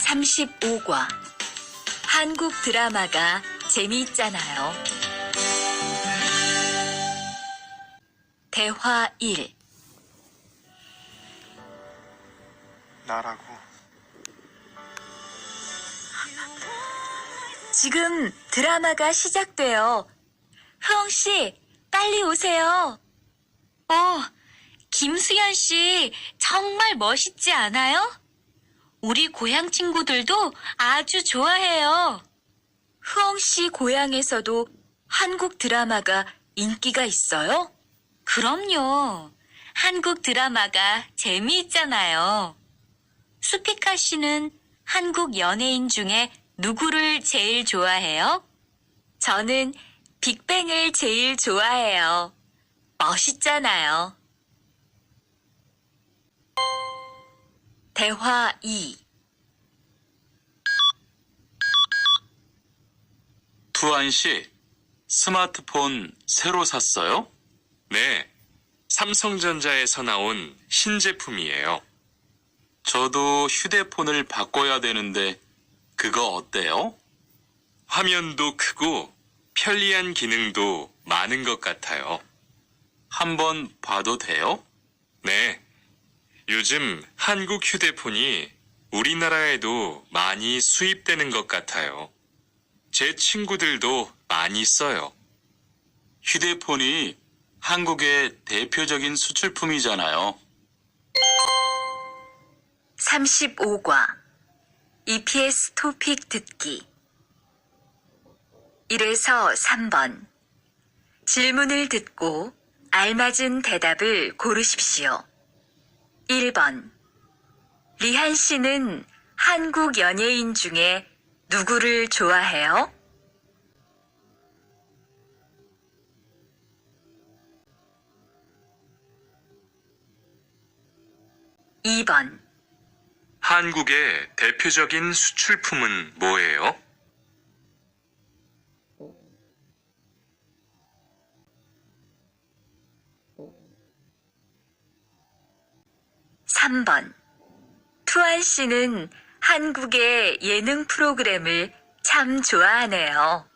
35과 한국 드라마가 재미있잖아요. 대화 1. 나라고. 지금 드라마가 시작돼요. 흐엉 씨, 빨리 오세요. 김수현 씨, 정말 멋있지 않아요? 우리 고향 친구들도 아주 좋아해요. 흐엉 씨 고향에서도 한국 드라마가 인기가 있어요? 그럼요. 한국 드라마가 재미있잖아요. 수피카 씨는 한국 연예인 중에 누구를 제일 좋아해요? 저는 빅뱅을 제일 좋아해요. 멋있잖아요. 대화 2. 두한 씨, 스마트폰 새로 샀어요? 네, 삼성전자에서 나온 신제품이에요. 저도 휴대폰을 바꿔야 되는데 그거 어때요? 화면도 크고 편리한 기능도 많은 것 같아요. 한번 봐도 돼요? 네, 요즘 한국 휴대폰이 우리나라에도 많이 수입되는 것 같아요. 제 친구들도 많이 써요. 휴대폰이 한국의 대표적인 수출품이잖아요. 35과 EPS 토픽 듣기 1에서 3번 질문을 듣고 알맞은 대답을 고르십시오. 1번 리한 씨는 한국 연예인 중에 누구를 좋아해요? 2번 한국의 대표적인 수출품은 뭐예요? 3번 투한 씨는 한국의 예능 프로그램을 참 좋아하네요.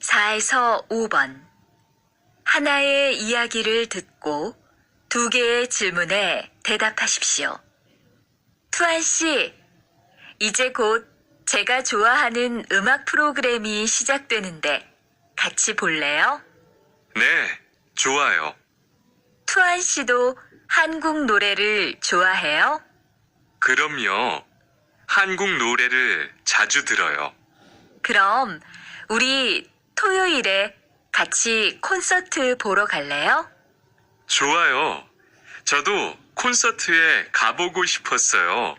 4에서 5번 하나의 이야기를 듣고 2개의 질문에 대답하십시오. 투한 씨, 이제 곧 제가 좋아하는 음악 프로그램이 시작되는데 같이 볼래요? 네, 좋아요. 투한 씨도 한국 노래를 좋아해요? 그럼요. 한국 노래를 자주 들어요. 그럼 우리 토요일에 같이 콘서트 보러 갈래요? 좋아요. 저도 콘서트에 가보고 싶었어요.